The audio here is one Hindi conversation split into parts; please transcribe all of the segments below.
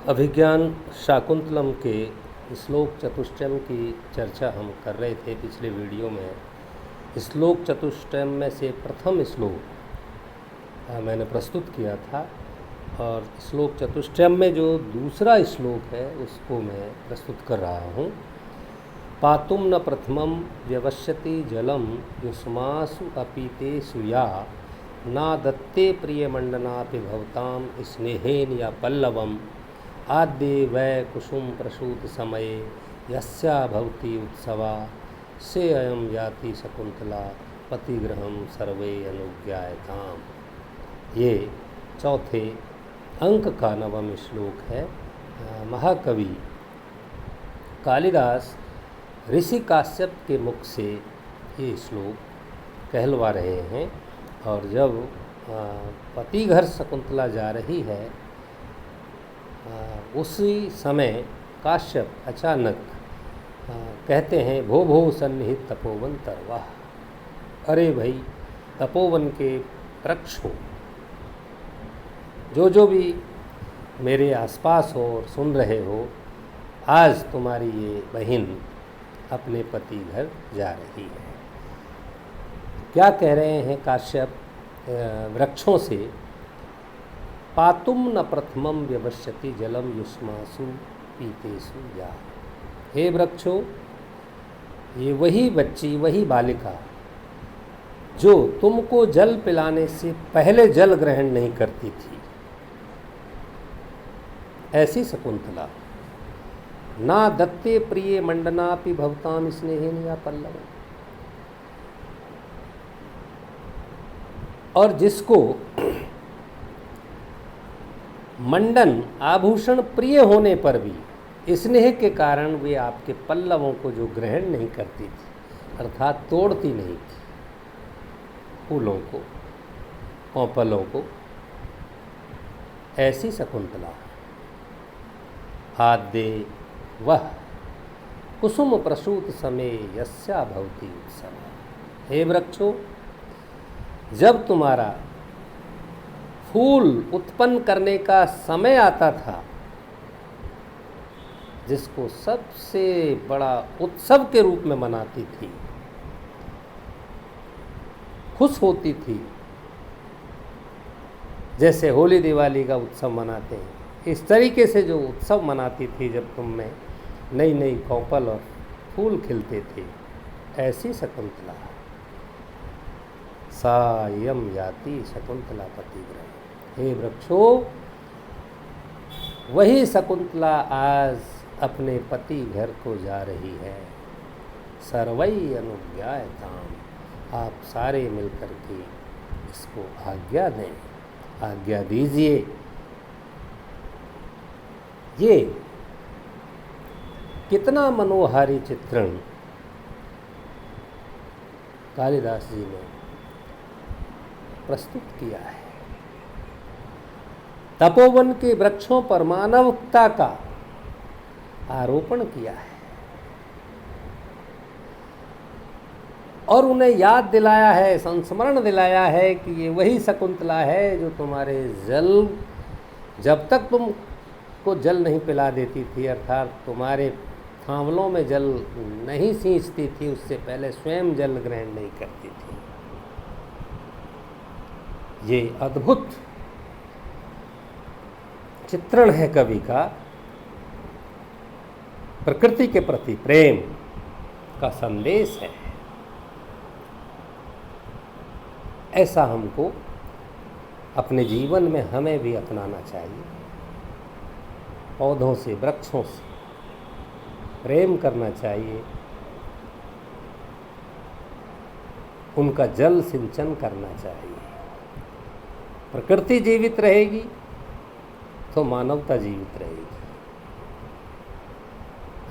अभिज्ञान शाकुंतलम के श्लोक चतुष्टयम की चर्चा हम कर रहे थे पिछले वीडियो में। श्लोक चतुष्टयम में से प्रथम श्लोक मैंने प्रस्तुत किया था और श्लोक चतुष्टयम में जो दूसरा श्लोक है उसको मैं प्रस्तुत कर रहा हूँ। पातुम न प्रथमम व्यवस्यति जलम युष्मासु अपीतेषु या ना दत्ते प्रियमंडनापि भवताम स्नेहेन या पल्लवम आद्य वै कुसुम प्रसूत समये यस्या भवति उत्सवा से अयम याति शकुंतला पतिगृहम सर्वे अनुज्ञायताम। ये चौथे अंक का नवम श्लोक है। महाकवि कालिदास ऋषि काश्यप के मुख से ये श्लोक कहलवा रहे हैं। और जब पति घर शकुंतला जा रही है उसी समय काश्यप अचानक कहते हैं भो भो सन्निहित तपोवन तरवाह। अरे भाई तपोवन के वृक्ष हो, जो भी मेरे आसपास हो और सुन रहे हो, आज तुम्हारी ये बहन अपने पति घर जा रही है। क्या कह रहे हैं काश्यप वृक्षों से? पातुम न प्रथमम व्यवस्यति जलम युष्मासु पीतेषु या। हे वृक्षों, ये वही बच्ची, वही बालिका जो तुमको जल पिलाने से पहले जल ग्रहण नहीं करती थी, ऐसी शकुंतला ना दत्ते प्रिय मंडनापि भवताम स्नेहेन या पल्लव। और जिसको मंडन आभूषण प्रिय होने पर भी स्नेह के कारण वे आपके पल्लवों को जो ग्रहण नहीं करती थी, अर्थात तोड़ती नहीं थी, फूलों को, कौपलों को, ऐसी शकुंतला आद्य वह कुसुम प्रसूत समय यस्या भवति उत्सव। हे वृक्षों, जब तुम्हारा फूल उत्पन्न करने का समय आता था, जिसको सबसे बड़ा उत्सव के रूप में मनाती थी, खुश होती थी, जैसे होली दिवाली का उत्सव मनाते हैं, इस तरीके से जो उत्सव मनाती थी जब तुम में नई नई कौपल और फूल खिलते थे, ऐसी शकुंतला सायम याति शकुंतला पतिगृह। हे वृक्षों, वही शकुंतला आज अपने पति घर को जा रही है। सर्वै अनुज्ञायताम। आप सारे मिलकर के इसको आज्ञा दें, आज्ञा दीजिए। ये कितना मनोहारी चित्रण कालिदास जी ने प्रस्तुत किया है। तपोवन के वृक्षों पर मानवता का आरोपण किया है और उन्हें याद दिलाया है, संस्मरण दिलाया है कि ये वही शकुंतला है जो तुम्हारे जल, जब तक तुमको जल नहीं पिला देती थी, अर्थात तुम्हारे थांवलों में जल नहीं सींचती थी, उससे पहले स्वयं जल ग्रहण नहीं करती थी। ये अद्भुत चित्रण है कवि का, प्रकृति के प्रति प्रेम का संदेश है। ऐसा हमको अपने जीवन में हमें भी अपनाना चाहिए। पौधों से, वृक्षों से प्रेम करना चाहिए, उनका जल सिंचन करना चाहिए। प्रकृति जीवित रहेगी तो मानवता जीवित रहेगी।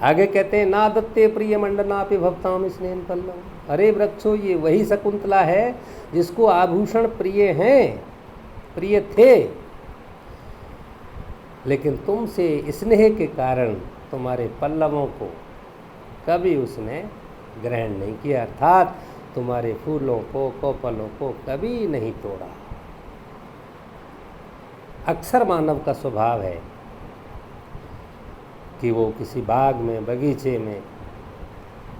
आगे कहते हैं ना दत्ते प्रिय मंडनापि भवताम स्नेहन पल्लव। अरे वृक्षों, ये वही शकुंतला है जिसको आभूषण प्रिय हैं, प्रिय थे, लेकिन तुमसे स्नेह के कारण तुम्हारे पल्लवों को कभी उसने ग्रहण नहीं किया, अर्थात तुम्हारे फूलों को, कोपलों को कभी नहीं तोड़ा। अक्सर मानव का स्वभाव है कि वो किसी बाग में, बगीचे में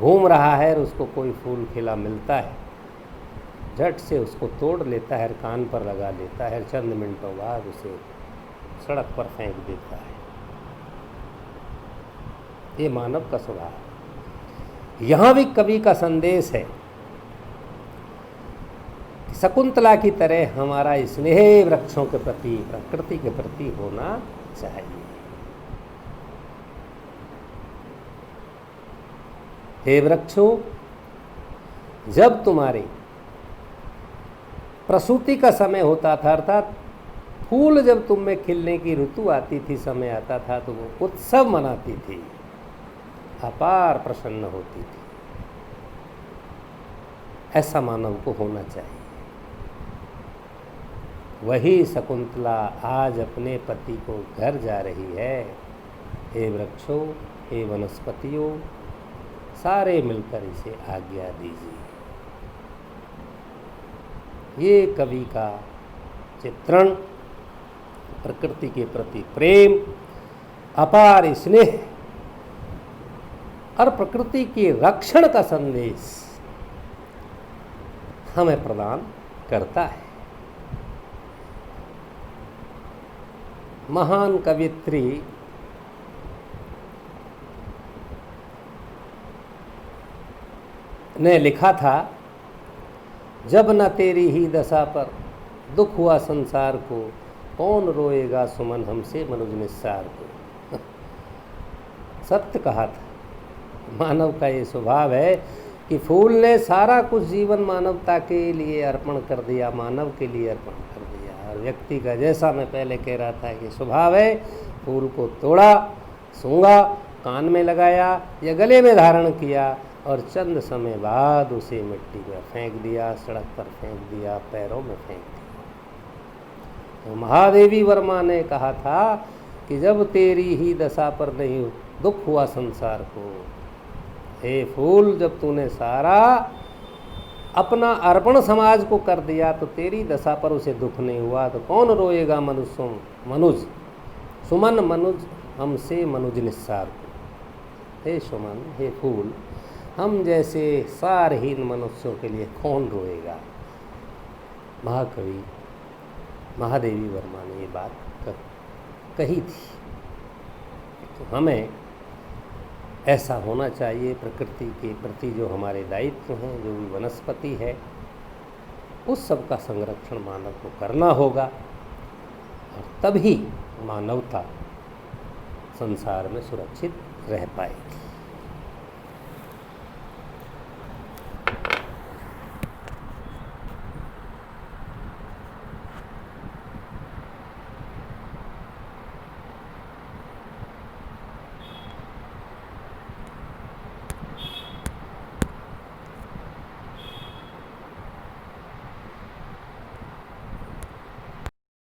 घूम रहा है और उसको कोई फूल खिला मिलता है, झट से उसको तोड़ लेता है, कान पर लगा लेता है, चंद मिनटों बाद उसे सड़क पर फेंक देता है। ये मानव का स्वभाव है। यहाँ भी कवि का संदेश है कि शकुंतला की तरह हमारा स्नेह वृक्षों के प्रति, प्रकृति के प्रति होना चाहिए। हे वृक्षों, जब तुम्हारे प्रसूति का समय होता था, अर्थात फूल जब तुम में खिलने की ऋतु आती थी, समय आता था, तो वो उत्सव मनाती थी, अपार प्रसन्न होती थी। ऐसा मानव को होना चाहिए। वही शकुंतला आज अपने पति को घर जा रही है। हे वृक्षों, हे वनस्पतियों, सारे मिलकर इसे आज्ञा दीजिए। ये कवि का चित्रण, प्रकृति के प्रति प्रेम, अपार स्नेह और प्रकृति के रक्षण का संदेश हमें प्रदान करता है। महान कवियत्री ने लिखा था, जब न तेरी ही दशा पर दुख हुआ संसार को, कौन रोएगा सुमन हमसे मनुज निस्सार को। सत्य कहा था। मानव का ये स्वभाव है कि फूल ने सारा कुछ जीवन मानवता के लिए अर्पण कर दिया, मानव के लिए अर्पण कर दिया। और व्यक्ति का, जैसा मैं पहले कह रहा था, कि स्वभाव है, फूल को तोड़ा, सूंघा, कान में लगाया या गले में धारण किया और चंद समय बाद उसे मिट्टी में फेंक दिया, सड़क पर फेंक दिया, पैरों में फेंक दिया। तो महादेवी वर्मा ने कहा था कि जब तेरी ही दशा पर नहीं दुख हुआ संसार को, हे फूल, जब तूने सारा अपना अर्पण समाज को कर दिया तो तेरी दशा पर उसे दुख नहीं हुआ, तो कौन रोएगा मनुज सुमन मनुज हमसे मनुज निस्सार को। हे सुमन, हे फूल, हम जैसे सारहीन मनुष्यों के लिए कौन रोएगा। महाकवि महादेवी वर्मा ने ये बात कही थी। तो हमें ऐसा होना चाहिए। प्रकृति के प्रति जो हमारे दायित्व हैं, जो भी वनस्पति है, उस सब का संरक्षण मानव को करना होगा और तभी मानवता संसार में सुरक्षित रह पाएगी।